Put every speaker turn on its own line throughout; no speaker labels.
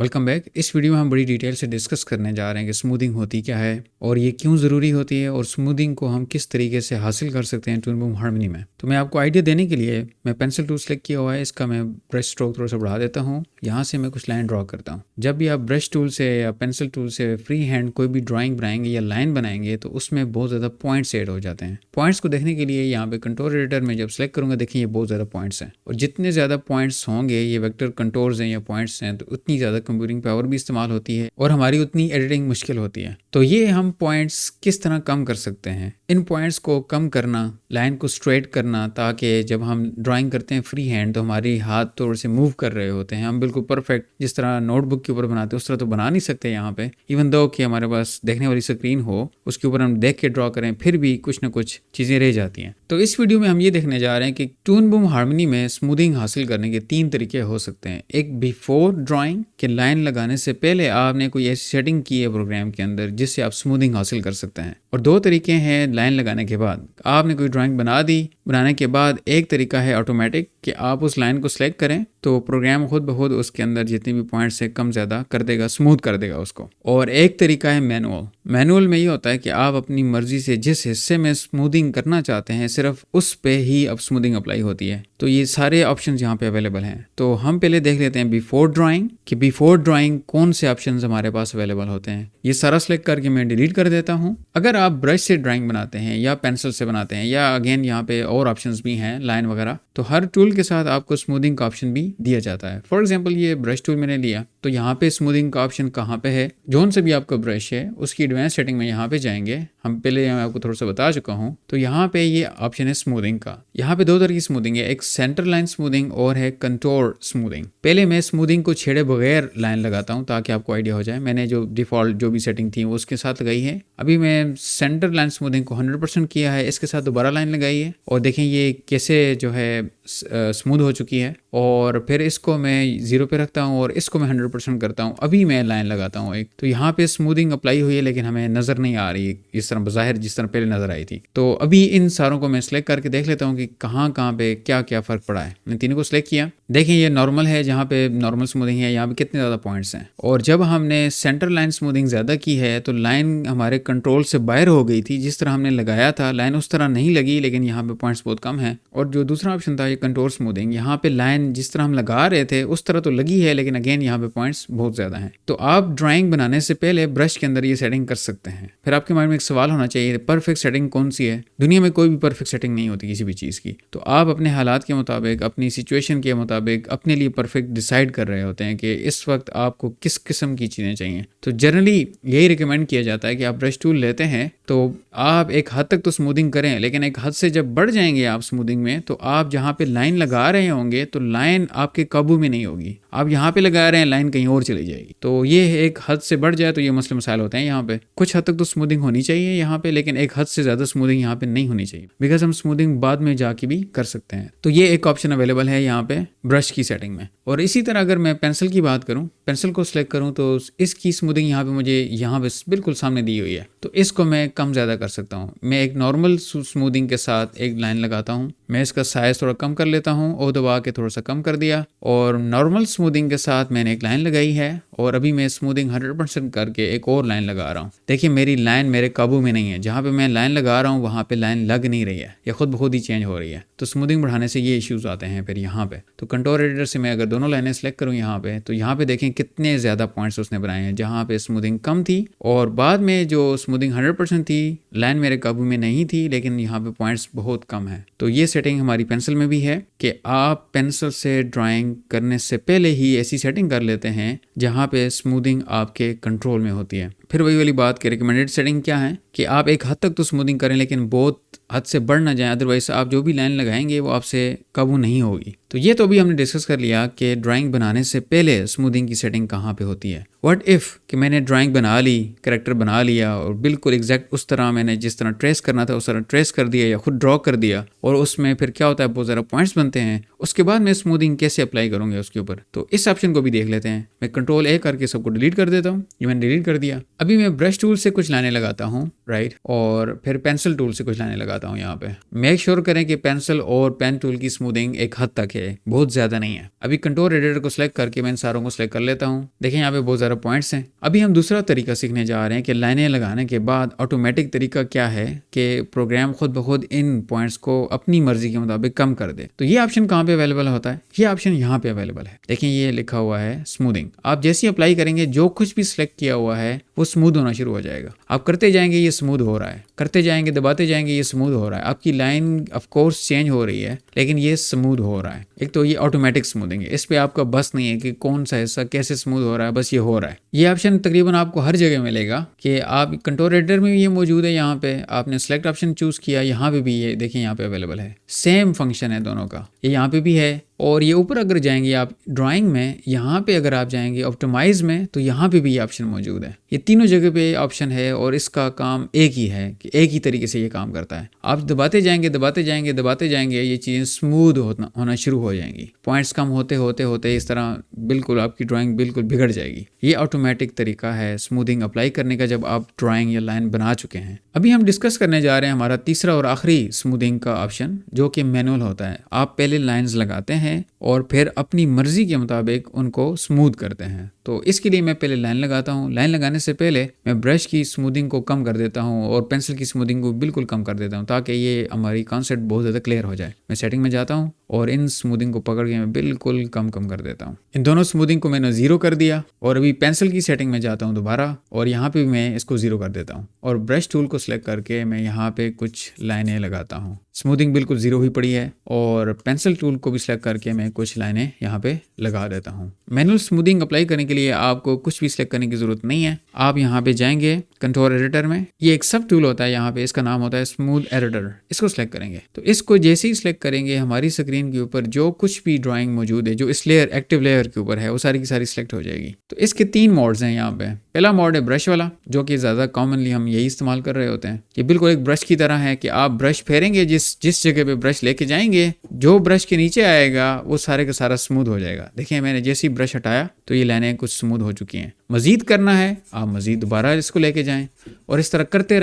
Welcome back. इस video में हम बड़ी डिटेल से डिस्कस करने जा रहे हैं कि स्मूथिंग होती क्या है और ये क्यों ज़रूरी होती है और स्मूथिंग को हम किस तरीके से हासिल कर सकते हैं ट्यून बूम हार्मनी में। तो मैं आपको आइडिया देने के लिए मैं पेंसिल टूल सेलेक्ट किया हुआ है, इसका मैं ब्रश स्ट्रोक थोड़ा सा बढ़ा देता हूँ। यहाँ से मैं कुछ लाइन ड्रॉ करता हूँ। जब भी आप ब्रश टूल से या पेंसिल टूल से फ्री हैंड कोई भी ड्राइंग बनाएंगे या लाइन बनाएंगे तो उसमें बहुत ज़्यादा पॉइंट्स ऐड हो जाते हैं। पॉइंट्स को देखने के लिए यहाँ पे कंट्रोल एडिटर में जब सेलेक्ट करूँगा, देखिए ये बहुत ज़्यादा पॉइंट्स हैं और जितने ज़्यादा पॉइंट्स होंगे, ये वेक्टर कंटोर्स हैं या पॉइंट्स हैं, तो उतनी ज़्यादा कंप्यूटिंग पावर भी इस्तेमाल होती है और हमारी उतनी एडिटिंग मुश्किल होती है। तो ये हम पॉइंट्स किस तरह कम कर सकते हैं? इन पॉइंट्स को कम करना, लाइन को स्ट्रेट करना, ताकि जब हम ड्राइंग करते हैं फ्री हैंड तो हमारी हाथ थोड़े से मूव कर रहे होते हैं, हम बिल्कुल परफेक्ट जिस तरह नोटबुक के ऊपर बनाते हैं उस तरह तो बना नहीं सकते यहाँ पे। इवन दो कि हमारे पास देखने वाली स्क्रीन हो, उसके ऊपर हम देख के ड्रॉ करें, फिर भी कुछ ना कुछ चीज़ें रह जाती हैं। तो इस वीडियो में हम ये देखने जा रहे हैं कि ट्यून बूम हार्मनी में स्मूथिंग हासिल करने के 3 तरीके हो सकते हैं। एक बिफोर ड्राइंग के लाइन लगाने से पहले आपने कोई ऐसी सेटिंग की है प्रोग्राम के अंदर जिससे आप स्मूथिंग हासिल कर सकते हैं, और 2 तरीके हैं लाइन लगाने के बाद। आपने कोई ड्राइंग बना दी, बनाने के बाद एक तरीका है ऑटोमेटिक कि आप उस लाइन को सिलेक्ट करें तो प्रोग्राम खुद ब खुद उसके अंदर जितने भी पॉइंट्स है कम ज़्यादा कर देगा, स्मूथ कर देगा उसको। और एक तरीका है मैनुअल। मैनुअल में ये होता है कि आप अपनी मर्जी से जिस हिस्से में स्मूथिंग करना चाहते हैं सिर्फ उस पे ही अब स्मूथिंग अप्लाई होती है। तो ये सारे ऑप्शंस यहाँ पे अवेलेबल हैं। तो हम पहले देख लेते हैं बिफोर ड्राइंग कि बिफोर ड्राइंग कौन से ऑप्शंस हमारे पास अवेलेबल होते हैं। ये सारा सेलेक्ट करके मैं डिलीट कर देता हूँ। अगर आप ब्रश से ड्राइंग बनाते हैं या पेंसिल से बनाते हैं या अगेन यहाँ पे और ऑप्शंस भी हैं लाइन वगैरह, तो हर टूल के साथ आपको स्मूथिंग का ऑप्शन भी दिया जाता है। फॉर एग्जांपल ये ब्रश टूल मैंने लिया तो यहाँ पे स्मूथिंग का ऑप्शन कहाँ पे है, जोन से भी आपका ब्रश है उसकी एडवांस सेटिंग में यहाँ पे जाएंगे। हम पहले आपको थोड़ा सा बता चुका हूँ। तो यहाँ पे ये ऑप्शन है स्मूथिंग का। यहाँ पे 2 तरह की स्मूथिंग है, एक सेंटर लाइन स्मूथिंग और है कंटोर स्मूथिंग। पहले मैं स्मूथिंग को छेड़े बगैर लाइन लगाता हूँ ताकि आपको आइडिया हो जाए। मैंने जो डिफॉल्ट जो भी सेटिंग थी वो उसके साथ लगाई है। अभी मैं सेंटर लाइन स्मूथिंग को 100% किया है, इसके साथ दोबारा लाइन लगाई है और देखें ये कैसे जो है स्मूथ हो चुकी है। और फिर इसको मैं 0 पे रखता हूँ और इसको मैं 100% करता हूँ। अभी मैं लाइन लगाता हूँ एक, तो यहाँ पे स्मूथिंग अप्लाई हुई है लेकिन हमें नज़र नहीं आ रही इस तरह बज़ाहिर जिस तरह पहले नज़र आई थी। तो अभी इन सारों को मैं सिलेक्ट करके देख लेता हूँ कि कहाँ कहाँ पे क्या क्या फ़र्क पड़ा है। मैंने तीनों को सिलेक्ट किया। देखें ये नॉर्मल है, जहाँ पे नॉर्मल स्मूथिंग है यहाँ पे कितने ज़्यादा पॉइंट्स हैं। और जब हमने सेंटर लाइन स्मूथिंग ज़्यादा की है तो लाइन हमारे कंट्रोल से बाहर हो गई थी। जिस तरह हमने लगाया था लाइन उस तरह नहीं लगी, लेकिन यहाँ पे पॉइंट्स बहुत कम है। और जो दूसरा ऑप्शन था ये कंटोर स्मूथिंग, यहाँ पे लाइन जिस तरह हम लगा रहे थे उस तरह तो लगी है लेकिन अगेन यहाँ पे पॉइंट्स बहुत ज़्यादा हैं। तो आप ड्राइंग बनाने से पहले ब्रश के अंदर ये सेटिंग कर सकते हैं। फिर आपके माइंड में एक सवाल होना चाहिए, परफेक्ट सेटिंग कौन सी है? दुनिया में कोई भी परफेक्ट सेटिंग नहीं होती किसी भी चीज़ की। तो आप अपने हालात के मुताबिक, अपनी सिचुएशन के मुताबिक अपने लिए परफेक्ट डिसाइड कर रहे होते हैं कि इस वक्त आपको किस किस्म की चीज़ें चाहिए। तो जनरली यही रिकमेंड किया जाता है कि आप ब्रश टूल लेते हैं तो आप एक हद तक तो स्मूथिंग करें, लेकिन एक हद से जब बढ़ जाएंगे आप स्मूथिंग में तो आप जहाँ पे लाइन लगा रहे होंगे तो लाइन आपके काबू में नहीं होगी। आप यहाँ पे लगा रहे हैं, लाइन कहीं और चली जाएगी। तो ये एक हद से बढ़ जाए तो ये मसले मसाइल होते हैं। यहाँ पे कुछ हद तक तो स्मूथिंग होनी चाहिए यहाँ पे, लेकिन एक हद से ज़्यादा स्मूथिंग यहाँ पे नहीं होनी चाहिए, बिकॉज हम स्मूथिंग बाद में जाके भी कर सकते हैं। तो ये एक ऑप्शन अवेलेबल है यहाँ पे ब्रश की सेटिंग में। और इसी तरह अगर मैं पेंसिल की बात करूँ, पेंसिल को सिलेक्ट करूँ तो इसकी स्मूथिंग यहाँ पे मुझे यहाँ पे बिल्कुल सामने दी हुई है, तो इसको मैं कम ज़्यादा कर सकता हूँ। मैं एक नॉर्मल स्मूथिंग के साथ एक लाइन लगाता हूँ, मैं इसका साइज थोड़ा कम कर लेता हूँ और दबा के थोड़ा सा कम कर दिया, और नॉर्मल स्मूथिंग के साथ मैंने एक लाइन लगाई है और अभी मैं स्मूथिंग 100% करके एक और लाइन लगा रहा हूँ। देखिए मेरी लाइन मेरे काबू में नहीं है, जहाँ पे मैं लाइन लगा रहा हूँ वहाँ पे लाइन लग नहीं रही है, ये खुद ब खुद ही चेंज हो रही है। तो स्मूथिंग बढ़ाने से ये इश्यूज आते हैं फिर यहाँ पे। तो कंट्रोल एडिटर से मैं अगर दोनों लाइनें सेलेक्ट करूँ यहाँ पे, तो यहाँ पे देखें कितने ज़्यादा पॉइंट्स उसने बनाए हैं। जहाँ पे स्मूथिंग कम थी और बाद में जो स्मूथिंग 100% थी, लाइन मेरे काबू में नहीं थी, लेकिन यहाँ पे पॉइंट्स बहुत कम है। तो ये सेटिंग हमारी पेंसिल में भी है कि आप पेंसिल से ड्राइंग करने से पहले ही ऐसी सेटिंग कर लेते हैं जहाँ पे स्मूथिंग आपके कंट्रोल में होती है। फिर वही वाली बात कि रिकमेंडेड सेटिंग क्या है कि आप एक हद तक तो स्मूथिंग करें लेकिन बहुत हद से बढ़ ना जाए, अदरवाइज आप जो भी लाइन लगाएंगे वो आपसे काबू नहीं होगी। तो ये तो अभी हमने डिस्कस कर लिया कि ड्राइंग बनाने से पहले स्मूथिंग की सेटिंग कहाँ पे होती है। व्हाट इफ़ कि मैंने ड्राइंग बना ली, कैरेक्टर बना लिया और बिल्कुल एग्जैक्ट उस तरह मैंने जिस तरह ट्रेस करना था उस तरह ट्रेस कर दिया या खुद ड्रॉ कर दिया, और उसमें फिर क्या होता है बहुत ज़्यादा पॉइंट्स बनते हैं। उसके बाद मैं स्मूथिंग कैसे अप्लाई करूँगा उसके ऊपर, तो इस ऑप्शन को भी देख लेते हैं। मैं कंट्रोल ए करके सबको डिलीट कर देता हूँ। ये मैंने डिलीट कर दिया। अभी मैं ब्रश टूल से कुछ लाने लगाता हूँ, राइट, और फिर पेंसिल टूल से कुछ लाने लगाता हूँ। यहाँ पे मेक श्योर करें कि पेंसिल और पेन टूल की स्मूथिंग एक हद तक है बहुत ज़्यादा नहीं है। अभी कंट्रोल एडिटर को सिलेक्ट करके मैं इन सारों को सिलेक्ट कर लेता हूँ। देखें यहाँ पे बहुत ज़्यादा पॉइंट्स हैं। अभी हम दूसरा तरीका सीखने जा रहे हैं कि लाइनें लगाने के बाद ऑटोमेटिक तरीका क्या है कि प्रोग्राम खुद ब खुद इन पॉइंट्स को अपनी मर्जी के मुताबिक कम कर दे। तो ये ऑप्शन कहाँ पे अवेलेबल होता है? ये ऑप्शन यहाँ पे अवेलेबल है। देखें ये लिखा हुआ है स्मूथिंग। आप जैसे ही अप्लाई करेंगे जो कुछ भी सिलेक्ट किया हुआ है वो स्मूथ होना शुरू हो जाएगा। आप करते जाएंगे ये स्मूथ हो रहा है, करते जाएंगे दबाते जाएंगे ये स्मूथ हो रहा है। आपकी लाइन ऑफ कोर्स चेंज हो रही है लेकिन ये स्मूथ हो रहा है। एक तो ये ऑटोमेटिक स्मूथिंग है, इस पे आपका बस नहीं है कि कौन सा हिस्सा कैसे स्मूथ हो रहा है, बस ये हो रहा है। ये ऑप्शन तकरीबन आपको हर जगह मिलेगा कि आप कंट्रोल एडिटर में भी ये मौजूद है। यहाँ पे आपने सेलेक्ट ऑप्शन चूज किया, यहाँ पे भी ये देखिए यहाँ पे अवेलेबल है। सेम फंक्शन है दोनों का, ये यहाँ पे भी है। और ये ऊपर अगर जाएंगे आप ड्राइंग में, यहाँ पे अगर आप जाएंगे ऑप्टिमाइज में तो यहाँ पे भी ये ऑप्शन मौजूद है। ये तीनों जगह पे ऑप्शन है और इसका काम एक ही है कि एक ही तरीके से ये काम करता है। आप दबाते जाएंगे दबाते जाएंगे दबाते जाएंगे, ये चीज़ें स्मूथ होना शुरू हो जाएंगी। पॉइंट्स कम होते होते होते इस तरह बिल्कुल आपकी ड्राइंग बिल्कुल बिगड़ जाएगी। ये ऑटोमेटिक तरीका है स्मूथिंग अप्लाई करने का जब आप ड्राइंग या लाइन बना चुके हैं। अभी हम डिस्कस करने जा रहे हैं हमारा तीसरा और आखिरी स्मूथिंग का ऑप्शन, जो कि मैनुअल होता है। आप पहले लाइंस लगाते हैं और फिर अपनी मर्जी के मुताबिक उनको स्मूथ करते हैं। तो इसके लिए मैं पहले लाइन लगाता हूँ। लाइन लगाने से पहले मैं ब्रश की स्मूथिंग को कम कर देता हूँ और पेंसिल की स्मूथिंग को बिल्कुल कम कर देता हूँ ताकि ये हमारी कॉन्सेप्ट बहुत ज़्यादा क्लियर हो जाए। मैं सेटिंग में जाता हूँ और इन स्मूथिंग को पकड़ के मैं बिल्कुल कम कर देता हूँ। इन दोनों स्मूथिंग को मैंने 0 कर दिया और अभी पेंसिल की सेटिंग में जाता हूँ दोबारा और यहाँ पे भी मैं इसको 0 कर देता हूँ और ब्रश टूल को सिलेक्ट करके मैं यहाँ पे कुछ लाइनें लगाता हूँ। स्मूथिंग बिल्कुल 0 हुई पड़ी है और पेंसिल टूल को भी सिलेक्ट करके मैं कुछ लाइनें यहाँ पे लगा देता हूँ। मैनुअल स्मूथिंग अप्लाई करने के लिए आपको कुछ भी सिलेक्ट करने की जरूरत नहीं है। आप यहाँ पे जाएंगे कंट्रोल एडिटर में, ये एक सब टूल होता है यहाँ पे, इसका नाम होता है स्मूथ एडिटर। इसको सिलेक्ट करेंगे तो इसको जैसे ही सिलेक्ट करेंगे हमारी स्क्रीन के ऊपर जो कुछ भी ड्राइंग मौजूद है जो इस लेयर एक्टिव लेयर के ऊपर है वो सारी की सारी सिलेक्ट हो जाएगी। तो इसके 3 मोड्स हैं यहाँ पे। पहला मोड है ब्रश वाला, जो कि ज़्यादा कॉमनली हम यही इस्तेमाल कर रहे होते हैं। ये बिल्कुल एक ब्रश की तरह है कि आप ब्रश फेरेंगे, जिस जगह पे ब्रश लेके जाएंगे जो ब्रश के नीचे आएगा वो सारे का सारा स्मूथ हो जाएगा। देखिए मैंने जैसे ही ब्रश हटाया तो ये लाइनें कुछ स्मूथ हो चुकी हैं। मजीद करना है आप मजीद दोबारा इसको लेके जाएं और इस तरह करते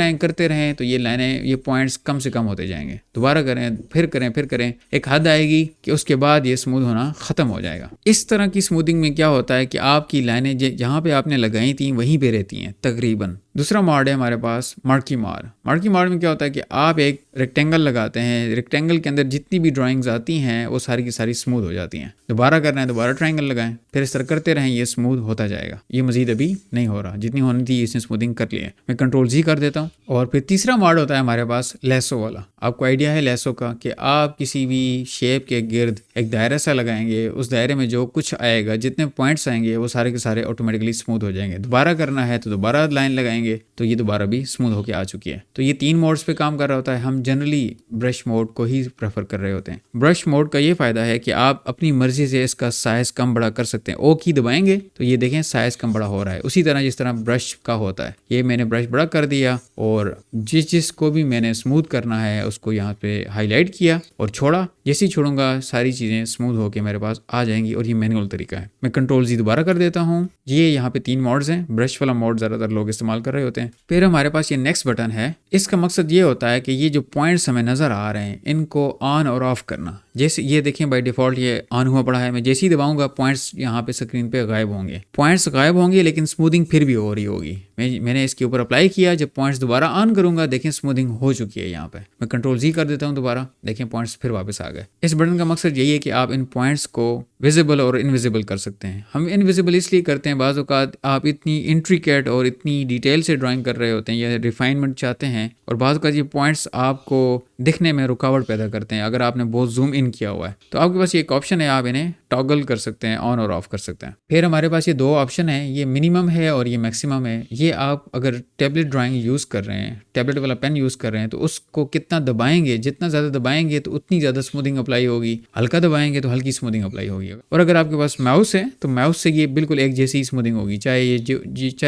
रहें तो ये लाइनें ये पॉइंट्स कम से कम होते जाएंगे। दोबारा करें फिर करें, एक हद आएगी कि उसके बाद ये स्मूथ होना ख़त्म हो जाएगा। इस तरह की स्मूथिंग में क्या होता है कि आपकी लाइनें जहाँ पे आपने लगाई थी वहीं पे रहती हैं तकरीबन। दूसरा मोड है हमारे पास मर्की मोड। मर्की मोड में क्या होता है कि आप एक रेक्टेंगल लगाते हैं, रेक्टेंगल के अंदर जितनी भी ड्राइंग्स आती हैं वो सारी की सारी स्मूथ हो जाती हैं। दोबारा करना है दोबारा ट्रायंगल लगाएं, फिर इस तरह करते रहें, ये स्मूथ होता जाएगा। ये मजीद अभी नहीं हो रहा, जितनी होनी थी इसने स्मूथिंग कर ली है। मैं कंट्रोल जी कर देता हूँ। और फिर तीसरा मोड होता है हमारे पास लेसो वाला। आपको आइडिया है लेसो का कि आप किसी भी शेप के गिर्द एक दायरा सा लगाएंगे, उस दायरे में जो कुछ आएगा जितने पॉइंट्स आएंगे वो सारे के सारे ऑटोमेटिकली स्मूथ हो जाएंगे। दोबारा करना है तो दोबारा लाइन लगाएंगे तो ये दोबारा भी स्मूथ होके आ चुकी है। तो ये 3 मोड्स पे काम कर रहा होता है। हम जनरली ब्रश मोड को ही प्रेफर कर रहे होते हैं। ब्रश मोड का ये फायदा है कि आप अपनी मर्जी से इसका साइज कम बड़ा कर सकते हैं। ओ की दबाएंगे तो ये देखें साइज कम बड़ा हो रहा है, उसी तरह जिस तरह ब्रश का होता है। ये मैंने ब्रश बड़ा कर दिया और जिसको भी मैंने स्मूथ करना है उसको यहाँ पे हाईलाइट किया और छोड़ा। जैसे ही छोड़ूंगा सारी चीज़ें स्मूथ होके मेरे पास आ जाएंगी और ये मैनुअल तरीका है। मैं कंट्रोल जी दोबारा कर देता हूँ। ये यहाँ पे 3 मोड्स हैं। ब्रश वाला मोड ज़्यादातर लोग इस्तेमाल कर रहे होते हैं। फिर हमारे पास ये नेक्स्ट बटन है। इसका मकसद ये होता है कि ये जो पॉइंट्स हमें नज़र आ रहे हैं इनको ऑन और ऑफ करना। जैसे ये देखें बाय डिफ़ॉल्ट ये ऑन हुआ पड़ा है, मैं जैसे ही दबाऊंगा पॉइंट्स यहाँ पे स्क्रीन पे गायब होंगे। पॉइंट्स गायब होंगे लेकिन स्मूथिंग फिर भी हो रही होगी। मैंने इसके ऊपर अप्लाई किया, जब पॉइंट्स दोबारा ऑन करूंगा देखें स्मूथिंग हो चुकी है। यहाँ पे मैं कंट्रोल जी कर देता हूँ दोबारा, देखें पॉइंट्स फिर वापस आ गए। इस बटन का मकसद यही है कि आप इन पॉइंट्स को विजिबल और इनविजिबल कर सकते हैं। हम इनविजिबल इसलिए करते हैं, बाज़ औक़ात आप इतनी इंट्रिकेट और इतनी डिटेल से ड्राइंग कर रहे होते हैं या रिफाइनमेंट चाहते हैं और बाज़ औक़ात ये पॉइंट्स आपको दिखने में रुकावट पैदा करते हैं। अगर आपने बहुत जूम इन किया हुआ है तो आपके पास ये एक ऑप्शन है, आप इन्हें टॉगल कर सकते हैं, ऑन और ऑफ कर सकते हैं। फिर हमारे पास ये 2 ऑप्शन है, ये मिनिमम है और ये मैक्सिमम है। ये आप अगर टैबलेट ड्राइंग यूज़ कर रहे हैं, टैबलेट वाला पेन यूज़ कर रहे हैं तो उसको कितना दबाएंगे, जितना ज़्यादा दबाएंगे तो उतनी ज़्यादा स्मूथिंग अप्लाई होगी। हल्का दबाएंगे तो हल्की स्मूथिंग अप्लाई होगी। और अगर आपके पास माउस है तो माउस से ये बिल्कुल एक जैसी स्मूथिंग होगी, चाहे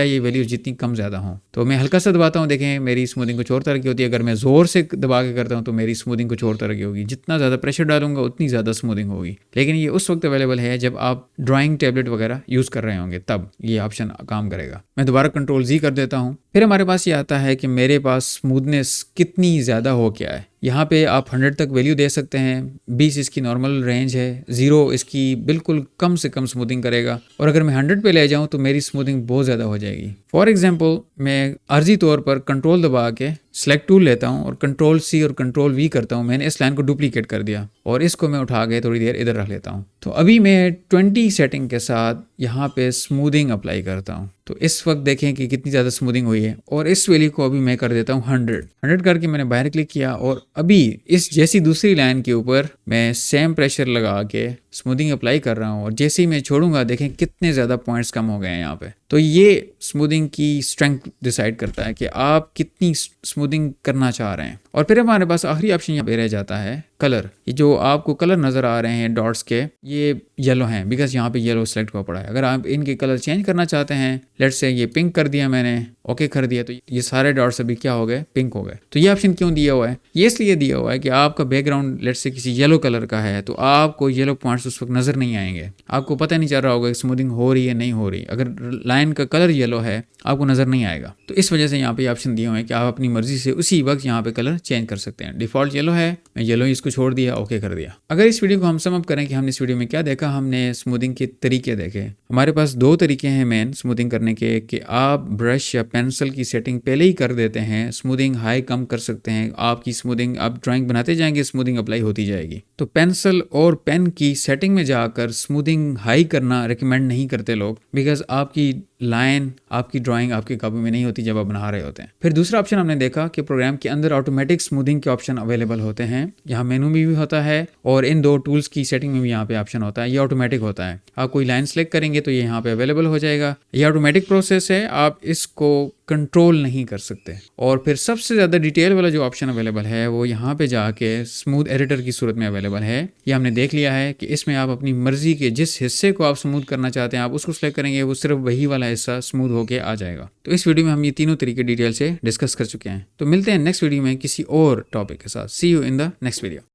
ये वैल्यू जितनी कम ज़्यादा हो। तो मैं हल्का सा दबाता हूँ, देखें मेरी स्मूथिंग कुछ और तरह की होती है। अगर मैं ज़ोर से दबा के करता हूँ तो मेरी स्मूथिंग कुछ और तरह की होगी। जितना ज़्यादा प्रेशर डालूंगा उतनी ज़्यादा स्मूथिंग होगी। लेकिन ये उस वक्त अवेलेबल है जब आप ड्राइंग टैबलेट वगैरह यूज़ कर रहे होंगे, तब ये ऑप्शन काम करेगा। मैं दोबारा कंट्रोल जी कर देता हूँ। फिर हमारे पास ये आता है कि मेरे पास स्मूथनेस कितनी ज़्यादा हो क्या है। यहाँ पे आप 100 तक वैल्यू दे सकते हैं, 20 इसकी नॉर्मल रेंज है, 0 इसकी बिल्कुल कम से कम स्मूथिंग करेगा, और अगर मैं 100 पे ले जाऊँ तो मेरी स्मूथिंग बहुत ज़्यादा हो जाएगी। फॉर एग्जाम्पल मैं आर्जी तौर पर कंट्रोल दबा के सेलेक्ट टूल लेता हूँ और कंट्रोल C और कंट्रोल V करता हूँ। मैंने इस लाइन को डुप्लीकेट कर दिया और इसको मैं उठा के थोड़ी देर इधर रख लेता हूँ। तो अभी मैं 20 सेटिंग के साथ यहाँ पे स्मूथिंग अप्लाई करता हूँ। तो इस वक्त देखें कि कितनी ज़्यादा स्मूथिंग हुई है, और इस वैल्यू को अभी मैं कर देता हूँ 100 करके मैंने बाहर क्लिक किया, और अभी इस जैसी दूसरी लाइन के ऊपर मैं सेम प्रेशर लगा के स्मूथिंग अप्लाई कर रहा हूँ, और जैसे ही मैं छोड़ूंगा देखें कितने ज़्यादा पॉइंट्स कम हो गए हैं यहाँ पे। तो ये स्मूथिंग की स्ट्रेंथ डिसाइड करता है कि आप कितनी स्मूथिंग करना चाह रहे हैं। और फिर हमारे पास आखिरी ऑप्शन यहाँ पे रह जाता है कलर। ये जो आपको कलर नज़र आ रहे हैं डॉट्स के, ये येलो हैं बिकॉज यहाँ पे येलो सेलेक्ट हुआ पड़ा है। अगर आप इनके कलर चेंज करना चाहते हैं, लेट्स से ये पिंक कर दिया मैंने, ओके कर दिया, तो ये सारे डॉट्स अभी क्या हो गए, पिंक हो गए। तो ये ऑप्शन क्यों दिया हुआ है? ये इसलिए दिया हुआ है कि आपका बैकग्राउंड लेट्स से किसी येलो कलर का है, तो आपको येलो पॉइंट्स उस वक्त नजर नहीं आएंगे, आपको पता नहीं चल रहा होगा स्मूथिंग हो रही है नहीं हो रही। अगर लाइन का कलर येलो है आपको नजर नहीं आएगा। तो इस वजह से यहाँ पे ऑप्शन दिए हुए हैं कि आप अपनी मर्जी से उसी वक्त यहाँ पे कलर चेंज कर सकते हैं। डिफॉल्ट येलो है, मैं येलो ही इसको छोड़ दिया, ओके कर दिया। अगर इस वीडियो को हम सम अप करें कि हमने इस वीडियो में क्या देखा, हमने स्मूथिंग के तरीके देखे। हमारे पास 2 तरीके हैं मेन स्मूथिंग करने के, कि आप ब्रश या पेंसिल की सेटिंग पहले ही कर देते हैं, स्मूथिंग हाई कम कर सकते हैं। आपकी स्मूथिंग आप ड्राइंग बनाते जाएंगे, स्मूथिंग अप्लाई होती जाएगी। तो पेंसिल और पेन की सेटिंग में जाकर स्मूथिंग हाई करना रिकमेंड नहीं करते लोग, बिकॉज आपकी लाइन, आपकी ड्राइंग आपके काबू में नहीं होती जब आप बना रहे होते हैं। फिर दूसरा ऑप्शन हमने देखा कि प्रोग्राम के अंदर ऑटोमेटिक स्मूथिंग के ऑप्शन अवेलेबल होते हैं। यहाँ मेनू में भी होता है और इन 2 टूल्स की सेटिंग में भी यहाँ पे ऑप्शन होता है। ये ऑटोमेटिक होता है, आप कोई लाइन सेलेक्ट करेंगे तो ये यहाँ पे अवेलेबल हो जाएगा। ये ऑटोमेटिक प्रोसेस है, आप इसको कंट्रोल नहीं कर सकते। और फिर सबसे ज़्यादा डिटेल वाला जो ऑप्शन अवेलेबल है वो यहाँ पे जाके स्मूथ एडिटर की सूरत में अवेलेबल है। ये हमने देख लिया है कि इसमें आप अपनी मर्जी के जिस हिस्से को आप स्मूथ करना चाहते हैं आप उसको सेलेक्ट करेंगे, वो सिर्फ वही वाला हिस्सा स्मूथ होके आ जाएगा। तो इस वीडियो में हम ये तीनों तरीके डिटेल से डिस्कस कर चुके हैं। तो मिलते हैं नेक्स्ट वीडियो में किसी और टॉपिक के साथ। See you in the next video.